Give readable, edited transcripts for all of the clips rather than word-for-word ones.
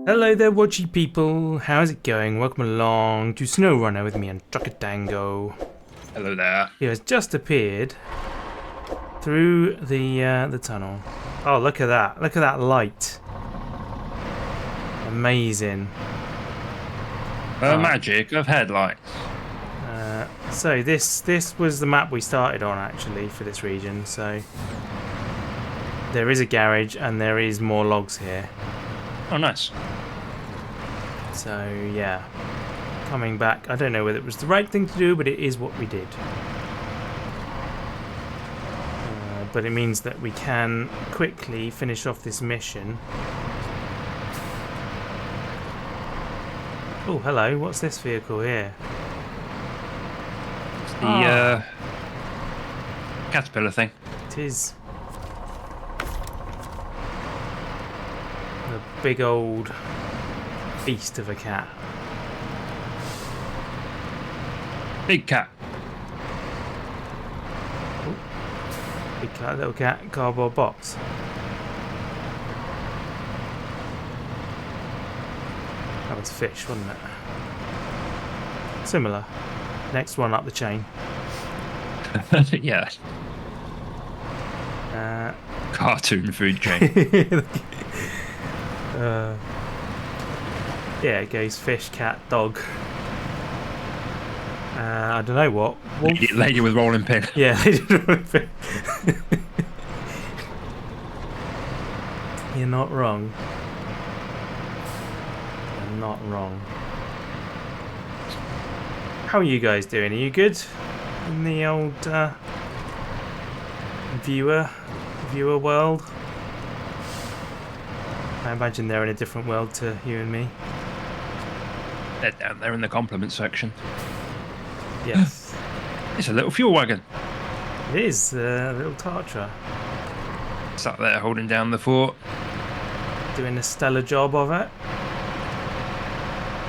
Hello there, watchy people. How's it going? Welcome along to Snowrunner with me and Truckatango. Hello there. He has just appeared through the tunnel. Oh, look at that! Look at that light! Amazing. The magic of headlights. So this was the map we started on actually for this region. So there is a garage and there is more logs here. Oh, nice. So yeah, coming back. I don't know whether it was the right thing to do, but it is what we did. But it means that we can quickly finish off this mission. Oh, hello. What's this vehicle here? It's the caterpillar thing. It is. The big old beast of a cat. Big cat. Ooh. Big cat, little cat, cardboard box. That was fish, wasn't it? Similar. Next one up the chain. Yeah. Uh, Cartoon food chain. Yeah, it goes fish, cat, dog. I don't know what. Wolf? Lady with rolling pin. Yeah, you're not wrong. You're not wrong. How are you guys doing? Are you good? In the old viewer world? I imagine they're in a different world to you and me. They're down there in the compliment section. Yes. It's a little fuel wagon. It is a little Tatra. Sat there holding down the fort. Doing a stellar job of it.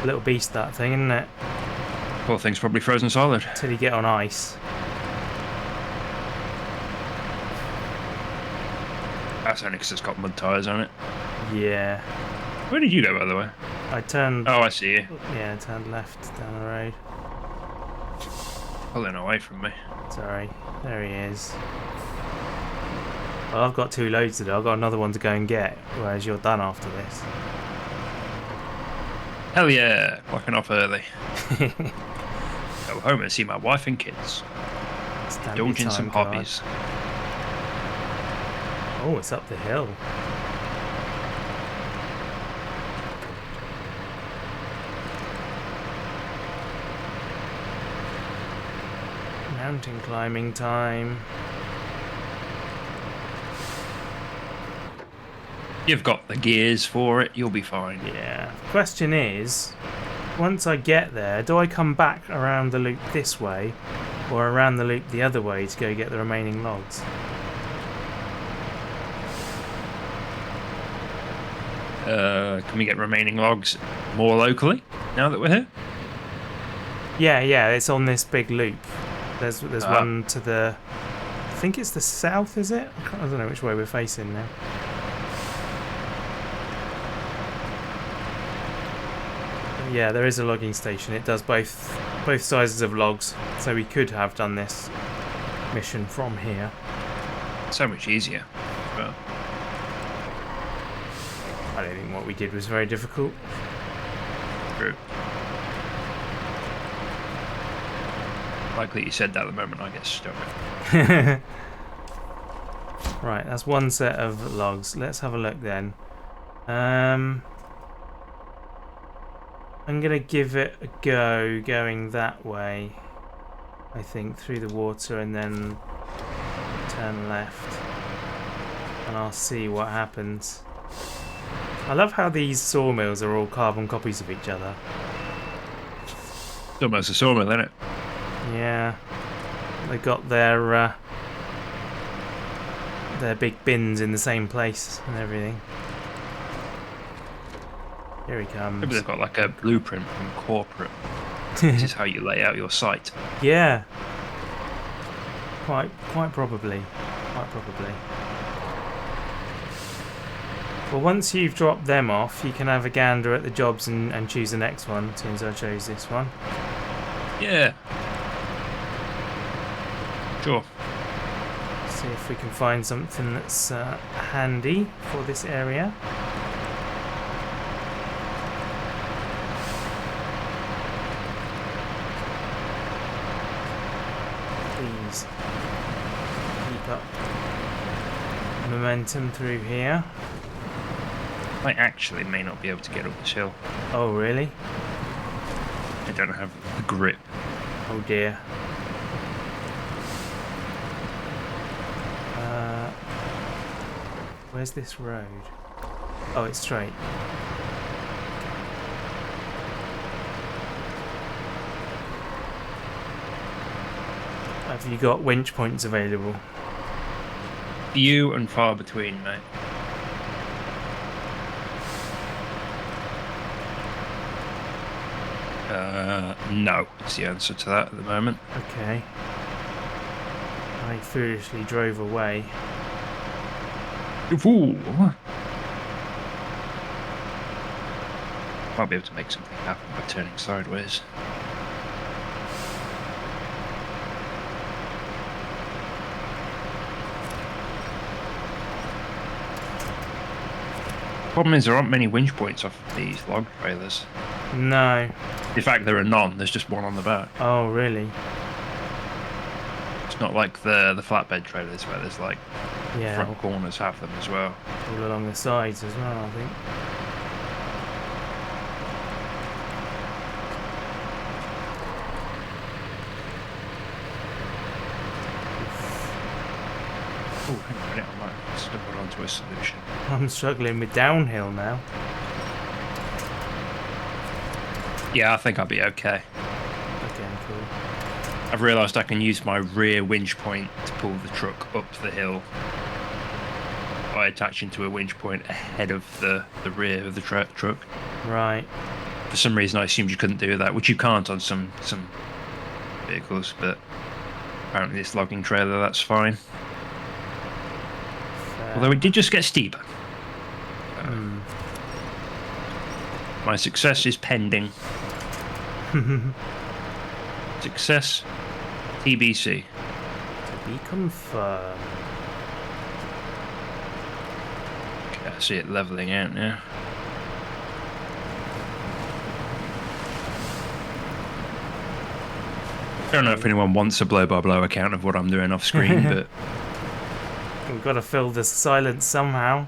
Little beast, that thing, isn't it? Poor thing's probably frozen solid. Till you get on ice. That's only because it's got mud tyres on it. Yeah. Where did you go, by the way? I turned... Oh, I see you. Yeah, I turned left down the road. Pulling away from me. Sorry. There he is. Well, I've got 2 loads to do. I've got another one to go and get, whereas you're done after this. Hell yeah. Whacking off early. Go home and see my wife and kids. Indulge in some hobbies. Oh, it's up the hill. Mountain climbing time. You've got the gears for it, you'll be fine. Yeah. The question is, once I get there, do I come back around the loop this way or around the loop the other way to go get the remaining logs? Can we get remaining logs more locally now that we're here? Yeah, it's on this big loop. There's one to the... I think it's the south, is it? I don't know which way we're facing now. Yeah, there is a logging station. It does both sizes of logs, so we could have done this mission from here. So much easier. Well, I don't think what we did was very difficult. true. Likely you said that at the moment I get stuck. Right, that's one set of logs. Let's have a look then. I'm gonna give it a go going that way. I think through the water and then turn left. And I'll see what happens. I love how these sawmills are all carbon copies of each other. It's almost a sawmill, isn't it? Yeah. They got their big bins in the same place and everything. Here he comes. Maybe they've got like a blueprint from corporate. This is how you lay out your site. Yeah. Quite probably. Quite probably. Well, once you've dropped them off, you can have a gander at the jobs and choose the next one, since I chose this one. Yeah. Sure. See if we can find something that's handy for this area. Please keep up momentum through here. I actually may not be able to get up this hill. Oh, really? I don't have the grip. Oh dear. Where's this road? Oh, it's straight. Have you got winch points available? Few and far between, mate. No, is the answer to that at the moment. Okay. I foolishly drove away. You fool! Might be able to make something happen by turning sideways. Problem is, there aren't many winch points off of these log trailers. No. In fact, there are none. There's just one on the back. Oh, really? It's not like the flatbed trailers where there's like Yeah. front corners have them as well. All along the sides as well, I think. Oh, hang on a minute, I might have stumbled onto a solution. I'm struggling with downhill now. Yeah, I think I'll be okay. Okay, cool. I've realised I can use my rear winch point to pull the truck up the hill by attaching to a winch point ahead of the rear of the truck. Right. For some reason I assumed you couldn't do that, which you can't on some vehicles, but apparently this logging trailer, that's fine. Fair. Although it did just get steeper. My success is pending. Success TBC. To be confirmed. Okay, I see it levelling out now. I don't know if anyone wants a blow-by-blow account of what I'm doing off screen, but We've got to fill the silence somehow.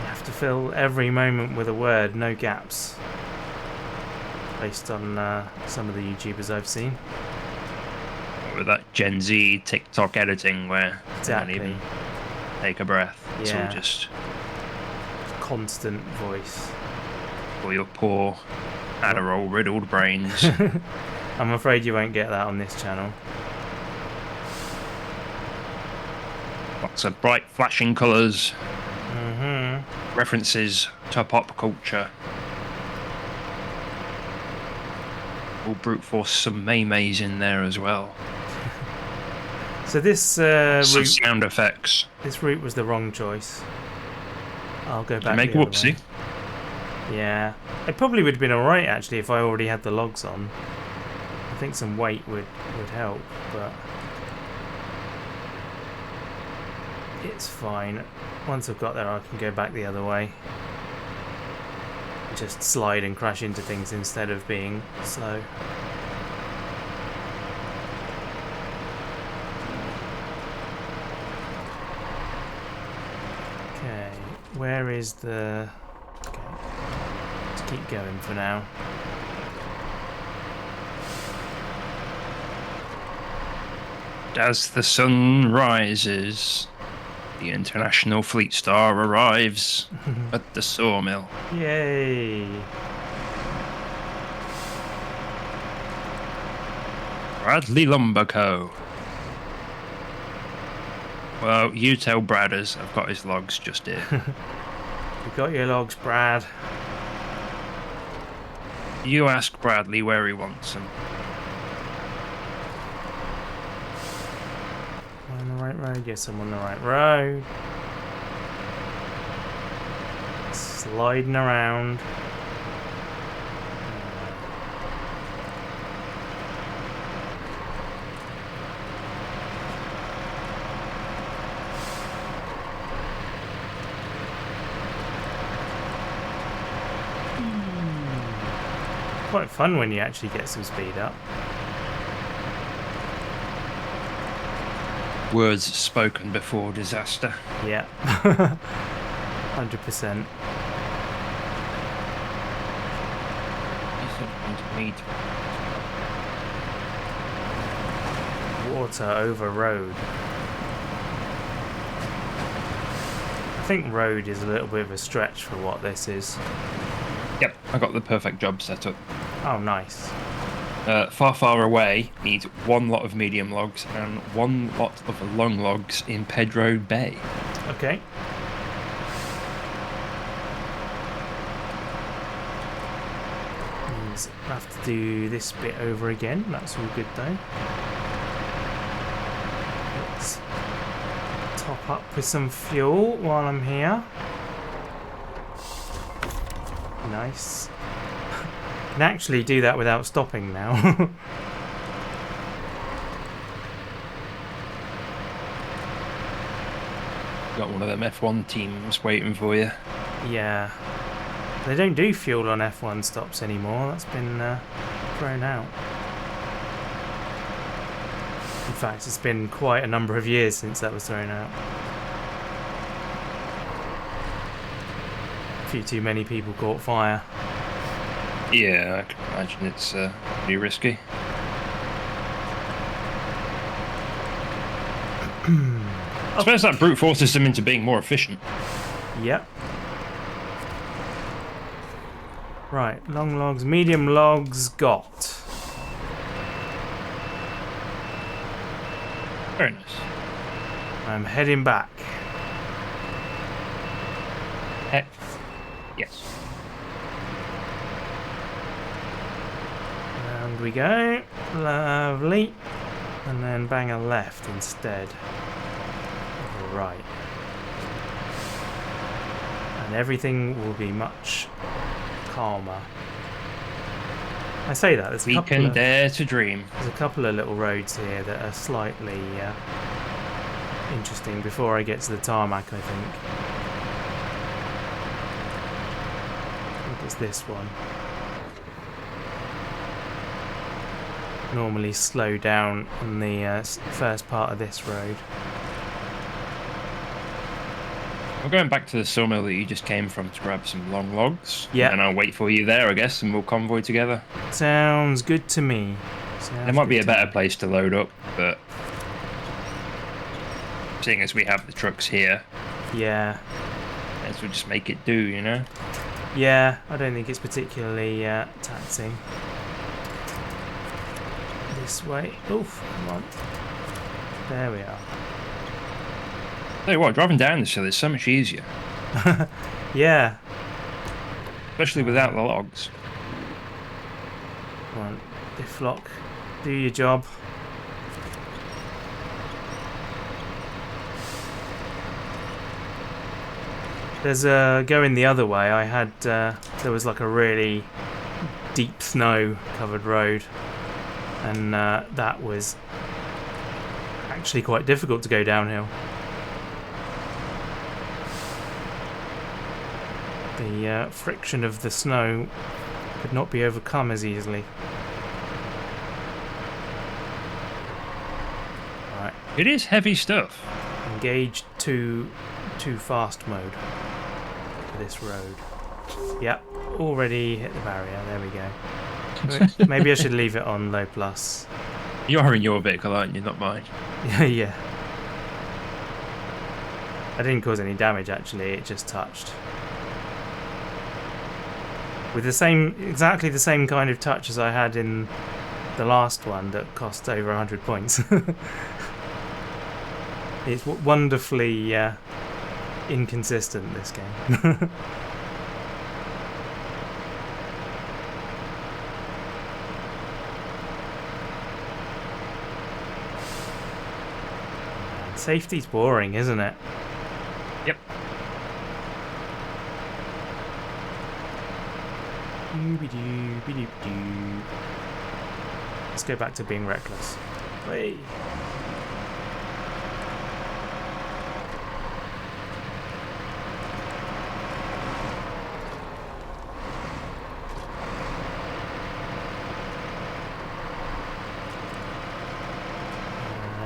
You have to fill every moment with a word, no gaps. Based on some of the YouTubers I've seen. with that Gen Z TikTok editing where Exactly. you don't even take a breath. It's all Yeah. just Constant voice. for your poor Adderall riddled brains. I'm afraid you won't get that on this channel. Lots of bright flashing colours, Mm-hmm. references to pop culture. All brute force some maymays in there as well. So this Some route, sound effects. this route was the wrong choice. I'll go back. Make a the other whoopsie. way. Yeah, it probably would have been alright actually if I already had the logs on. I think some weight would help, but it's fine. Once I've got there, I can go back the other way. Just slide and crash into things instead of being slow. Okay, where is the... Okay, let's keep going for now. As the sun rises, the International Fleet Star arrives at the sawmill. Yay! Bradley Lumber Co. Well, you tell Bradders I've got his logs just here. You got your logs, Brad. You ask Bradley where he wants them. Am I on the right road? road. Yes, I'm on the right road. Sliding around. Quite fun when you actually get some speed up. Words spoken before disaster. Yeah. 100%. Water over road. I think road is a little bit of a stretch for what this is. Yep, I got the perfect job set up. Oh, nice. Far away needs one lot of medium logs and one lot of long logs in Pedro Bay. Okay. Means I have to do this bit over again. That's all good though. Let's top up with some fuel while I'm here. Nice. Can actually do that without stopping now. Got one of them F1 teams waiting for you. Yeah. They don't do fuel on F1 stops anymore. That's been thrown out. In fact, it's been quite a number of years since that was thrown out. A few too many people caught fire. Yeah, I can imagine it's pretty risky. I suppose that brute forces them into being more efficient. Yep. Right, long logs, medium logs got. Very nice. I'm heading back. Heck, yes. Round we go. Lovely. And then bang a left instead. Right. And everything will be much calmer. I say that there's We can dare to dream. There's a couple of little roads here that are slightly interesting before I get to the tarmac, I think. I think it's this one. Normally slow down on the first part of this road. We're going back to the sawmill that you just came from to grab some long logs. Yeah. And I'll wait for you there, I guess, and we'll convoy together. Sounds good to me. There might be a better place to load up, but seeing as we have the trucks here, yeah, as we'll just make it do, you know? Yeah, I don't think it's particularly taxing. This way. Oof, come on. There we are. Tell you what, driving down this hill is so much easier. Yeah. Especially without the logs. Come on, diff lock. Do your job. There's going the other way. I had there was like a really deep snow covered road, and that was actually quite difficult to go downhill. The friction of the snow could not be overcome as easily. Right. It is heavy stuff. Engage too fast mode for this road. Yep, already hit the barrier. There we go. Maybe I should leave it on low plus. You are in your vehicle, aren't you? Not mine. Yeah. I didn't cause any damage actually. It just touched. With exactly the same kind of touch as I had in the last one that cost over 100 points. It's wonderfully inconsistent, this game. Safety's boring, isn't it? Yep. Let's go back to being reckless. Whee.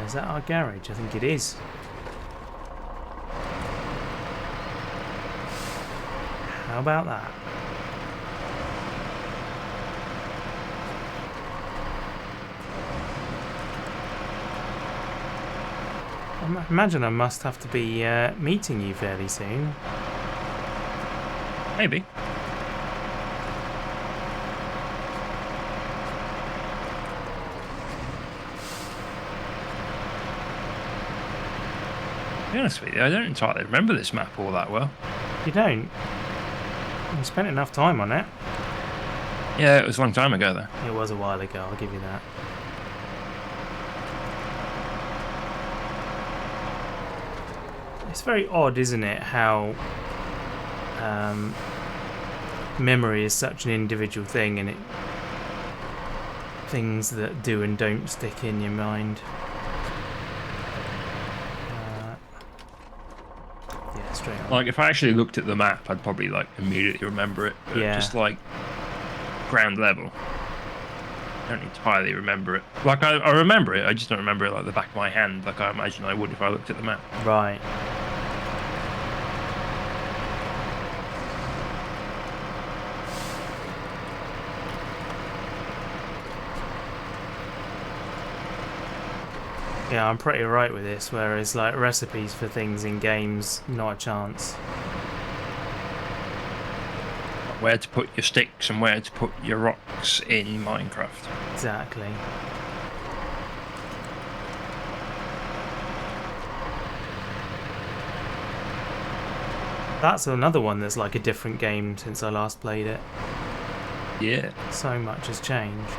Is that our garage? I think it is. How about that? I imagine I must have to be meeting you fairly soon. Maybe. To be honest with you, I don't entirely remember this map all that well. You don't? I spent enough time on it. Yeah, it was a long time ago though. It was a while ago, I'll give you that. It's very odd, isn't it, how memory is such an individual thing, and things that do and don't stick in your mind. Yeah, straight on. Like if I actually looked at the map, I'd probably like immediately remember it. But Yeah. just like ground level, I don't entirely remember it. Like I remember it, I just don't remember it like the back of my hand, like I imagine I would if I looked at the map. Right. Yeah, I'm pretty right with this, whereas like recipes for things in games, not a chance. Where to put your sticks and where to put your rocks in Minecraft. Exactly. That's another one that's like a different game since I last played it. Yeah. So much has changed.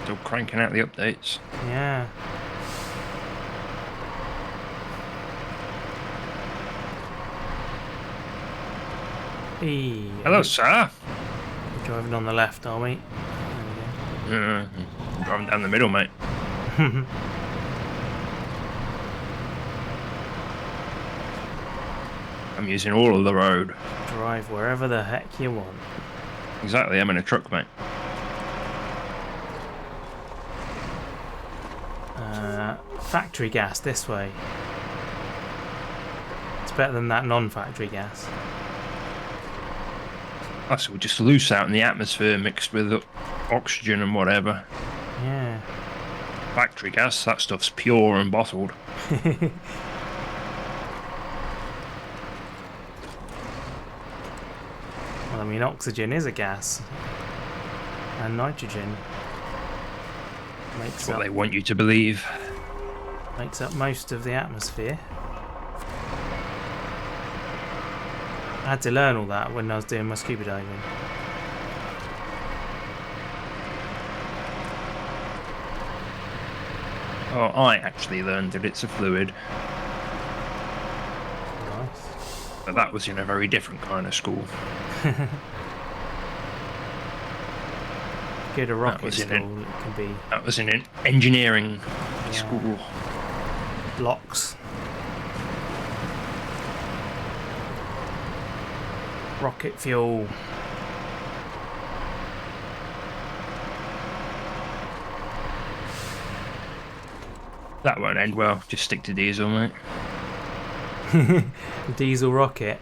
Still cranking out the updates. Yeah. Hey, Hello, sir. we're driving on the left, are we? There Driving down the middle, mate. we go. I'm using all of the road. Drive wherever the heck you want. Exactly, I'm in a truck, mate. Factory gas this way. It's better than that non-factory gas. That's all just loose out in the atmosphere mixed with oxygen and whatever. Yeah. Factory gas, that stuff's pure and bottled. Well, I mean, oxygen is a gas. And nitrogen. That's what they want you to believe. Makes up most of the atmosphere. I had to learn all that when I was doing my scuba diving. Oh, I actually learned that it's a fluid, Nice. but that was in a very different kind of school. Go to rocket was in school, it can be That was in an engineering school. blocks. Rocket fuel. That won't end well. Just stick to diesel, mate. Diesel rocket.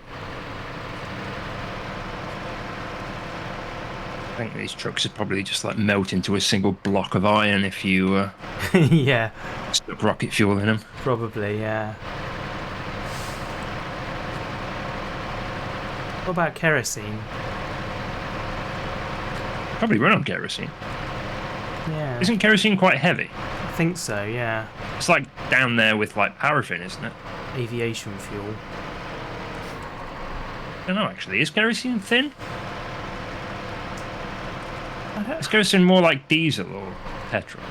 I think these trucks would probably just like melt into a single block of iron if you Yeah, stuck rocket fuel in them. probably, yeah. What about kerosene? Probably run on kerosene. Yeah, Isn't kerosene quite heavy? I think so, yeah. It's like down there with like paraffin, isn't it? Aviation fuel. I don't know actually. Is kerosene thin? I Is kerosene more like diesel or petrol?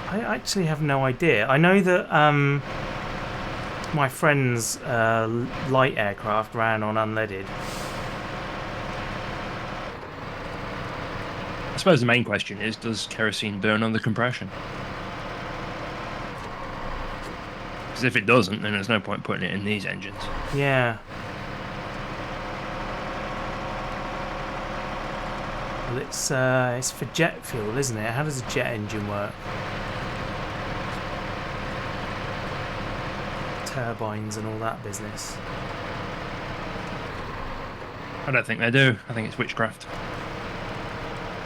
actually have no idea. I know that My friend's light aircraft ran on unleaded. I suppose the main question is, does kerosene burn under compression? Because if it doesn't, then there's no point putting it in these engines. Yeah. Well, it's for jet fuel, isn't it? How does a jet engine work? Turbines and all that business. I don't think they do. I think it's witchcraft.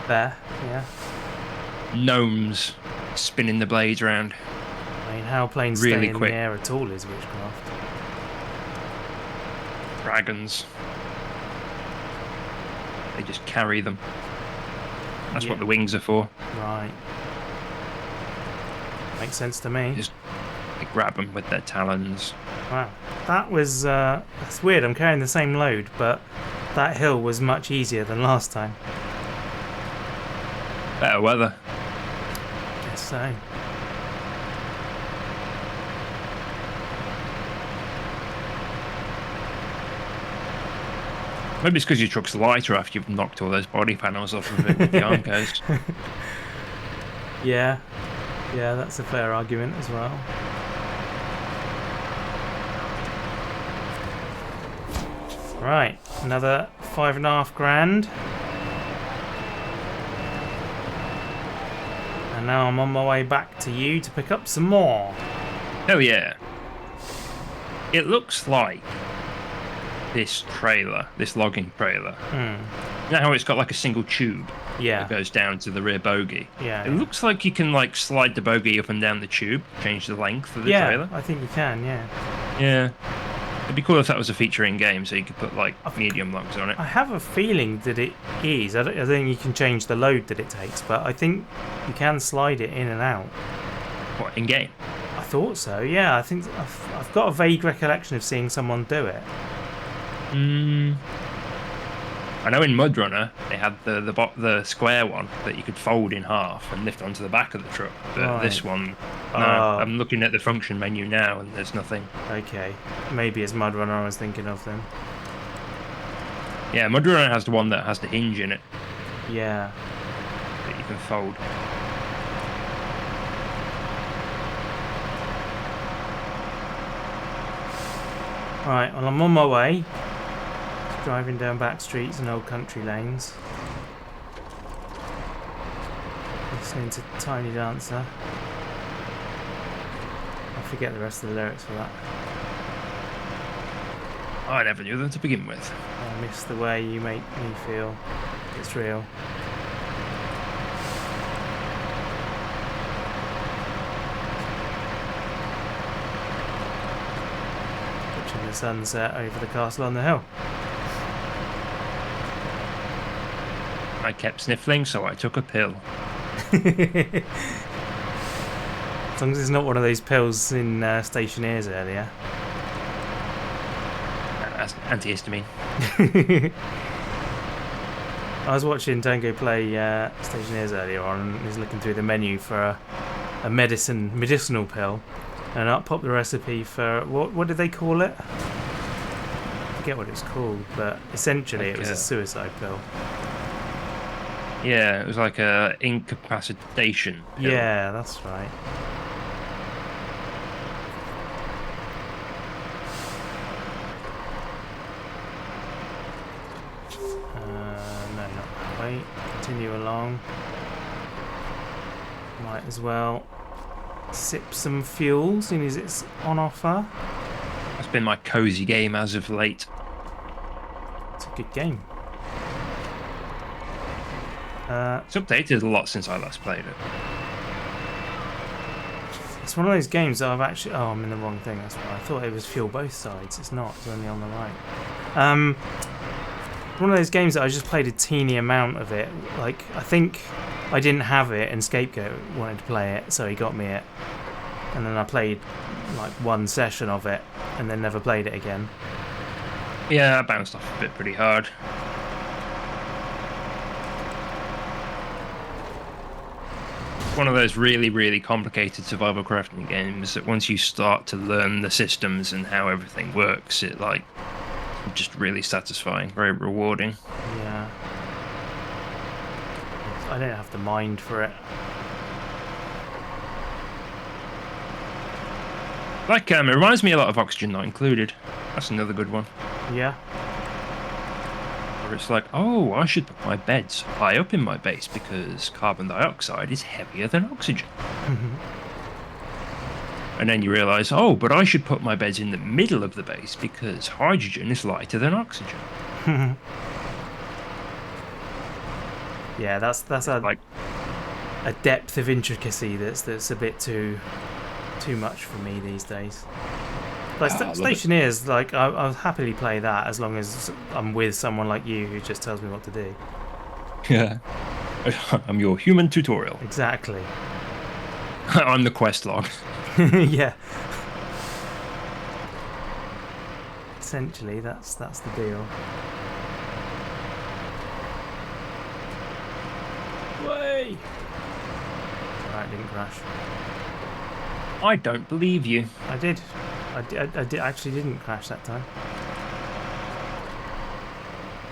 There, yeah. Gnomes spinning the blades around. I mean, how planes Really stay in quick. the air at all is witchcraft. Dragons. They just carry them. That's Yeah. what the wings are for. Right. Makes sense to me. Just they grab them with their talons. Wow. That was, that's weird. I'm carrying the same load, but that hill was much easier than last time. Better weather. Guess so. Maybe it's because your truck's lighter after you've knocked all those body panels off of it with the armcos. Yeah. Yeah, that's a fair argument as well. Right, another $5.5 grand. And now I'm on my way back to you to pick up some more. Oh yeah. It looks like this trailer, this logging trailer. You know how it's got like a single tube Yeah. that goes down to the rear bogie? Yeah. It looks like you can like slide the bogie up and down the tube, change the length of the Yeah, trailer. I think you can, yeah. Yeah. It'd be cool if that was a feature in game, so you could put like medium logs on it. I have a feeling that it is. I think you can change the load that it takes, but I think you can slide it in and out. What, in game? I thought so, yeah. I think I've got a vague recollection of seeing someone do it. I know in Mudrunner they had the square one that you could fold in half and lift onto the back of the truck. But Right. this one, no. Oh. I'm looking at the function menu now and there's nothing. Okay, maybe it's Mudrunner I was thinking of then. Yeah, Mudrunner has the one that has the hinge in it Yeah. that you can fold. Right, well I'm on my way. Driving down back streets and old country lanes. Listening to Tiny Dancer. I forget the rest of the lyrics for that. I never knew them to begin with. I miss the way you make me feel. It's real. Watching the sunset over the castle on the hill. I kept sniffling, so I took a pill. As long as it's not one of those pills in Stationeers earlier. That's antihistamine. I was watching Tango play Stationeers earlier on, and he was looking through the menu for a medicinal pill, and up popped the recipe for what did they call it? I forget what it's called, but essentially Like it was a suicide pill. Yeah, it was like a incapacitation pill. Yeah, that's right. No, not that way. Continue along. Might as well sip some fuel, seeing as it's on offer. That's been my cozy game as of late. It's a good game. It's updated a lot since I last played it. It's one of those games that I've actually... Oh, I'm in the wrong thing. That's why I thought it was fuel both sides. It's not. It's only on the right. One of those games that I just played a teeny amount of it. Like, I think I didn't have it and Scapegoat wanted to play it, so he got me it. And then I played like one session of it and then never played it again. Yeah, I bounced off a bit pretty hard. one of those really, really complicated survival crafting games that once you start to learn the systems and how everything works, it like just really satisfying, very rewarding. Yeah. I don't have the mind for it. Like, it reminds me a lot of Oxygen Not Included. That's another good one. Yeah. Where it's like, oh, I should put my beds high up in my base because carbon dioxide is heavier than oxygen. And then you realise, oh, but I should put my beds in the middle of the base because hydrogen is lighter than oxygen. Yeah, that's Like, a depth of intricacy that's a bit too much for me these days. Like Stationeers, like I'll happily play that as long as I'm with someone like you who just tells me what to do. yeah. I'm your human tutorial. Exactly. I'm the quest log. Yeah. Essentially, that's the deal. Way. Alright, didn't crash. I don't believe you. I did. I actually didn't crash that time.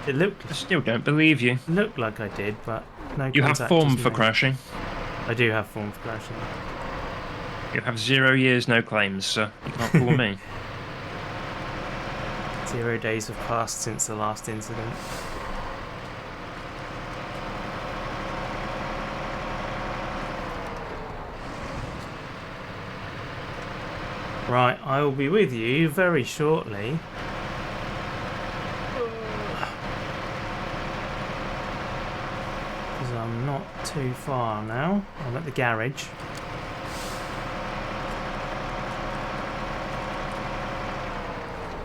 It looked. I still don't believe you. Looked like I did, but no. You have form for made. crashing. I do have form for crashing. You have 0 years, no claims, sir. You can't fool me. 0 days have passed since the last incident. Right, I will be with you very shortly. Because I'm not too far now. I'm at the garage.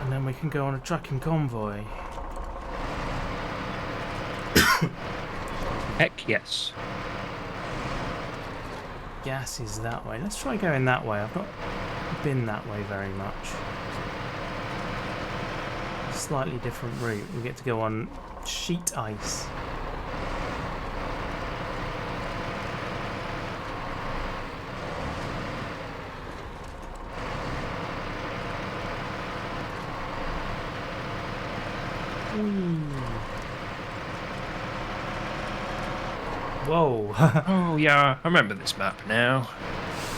And then we can go on a trucking convoy. Heck yes. Gas is that way. Let's try going that way. I've not been that way very much. Slightly different route. We get to go on sheet ice. Whoa. Oh, yeah, I remember this map now.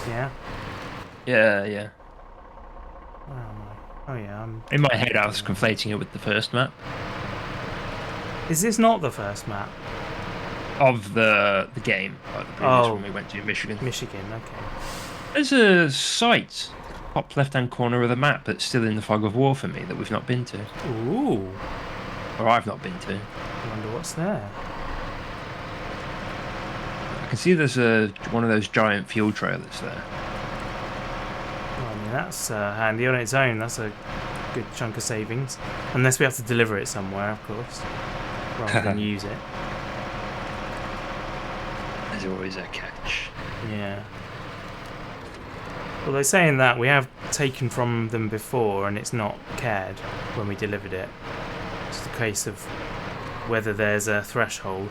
Yeah? Yeah. Where am I? Oh, yeah. In my head, I was conflating it with the first map. Is this not the first map? Of the game, like the previous one we went to in Michigan. Michigan, okay. There's a site, top left-hand corner of the map, that's still in the fog of war for me that we've not been to. Ooh. Or I've not been to. I wonder what's there. I can see there's one of those giant fuel trailers there. Well, I mean, that's handy on its own. That's a good chunk of savings. Unless we have to deliver it somewhere, of course. Rather than use it. There's always a catch. Yeah. Although saying that, we have taken from them before and it's not cared when we delivered it. It's a case of whether there's a threshold.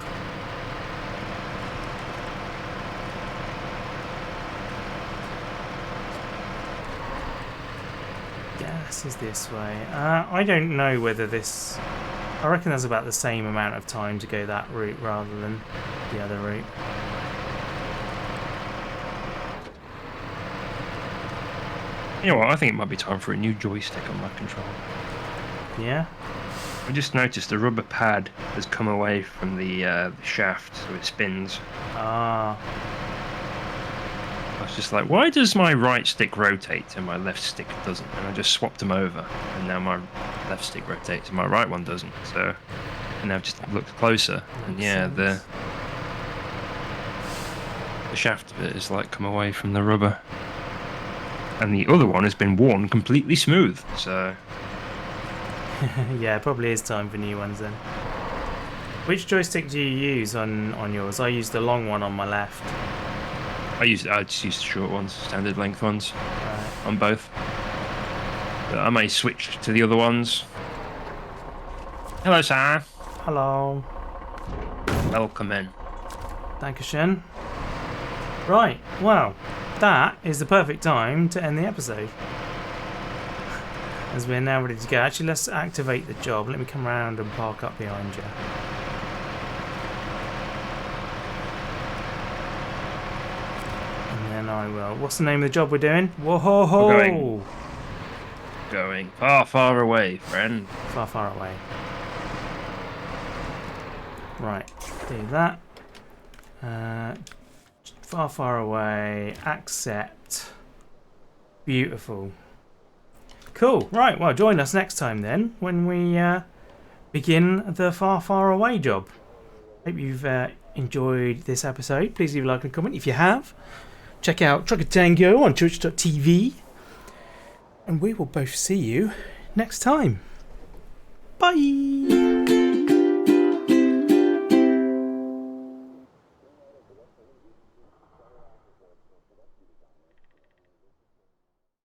Gas is this way. I don't know whether this... I reckon there's about the same amount of time to go that route rather than the other route. You know what, I think it might be time for a new joystick on my controller. Yeah? I just noticed the rubber pad has come away from the shaft, so it spins. Ah. I was just like, why does my right stick rotate and my left stick doesn't? And I just swapped them over, and now my left stick rotates and my right one doesn't. So, and I've just looked closer, and yeah, the shaft bit is like come away from the rubber, and the other one has been worn completely smooth. So, yeah, it probably is time for new ones then. Which joystick do you use on yours? I use the long one on my left. I just use the short ones, standard length ones, on both. But I may switch to the other ones. Hello, sir. Hello. Welcome in. Dankeschön. Right, well, that is the perfect time to end the episode. As we're now ready to go. Actually, let's activate the job. Let me come around and park up behind you. And then I will. What's the name of the job we're doing? Whoa-ho-ho! We're going far, far away, friend. Far, far away. Right, do that. Far, far away. Accept. Beautiful. Cool. Right, well, join us next time then when we begin the far, far away job. Hope you've enjoyed this episode. Please leave a like and comment if you have. Check out Trucker Tango on twitch.tv. And we will both see you next time. Bye!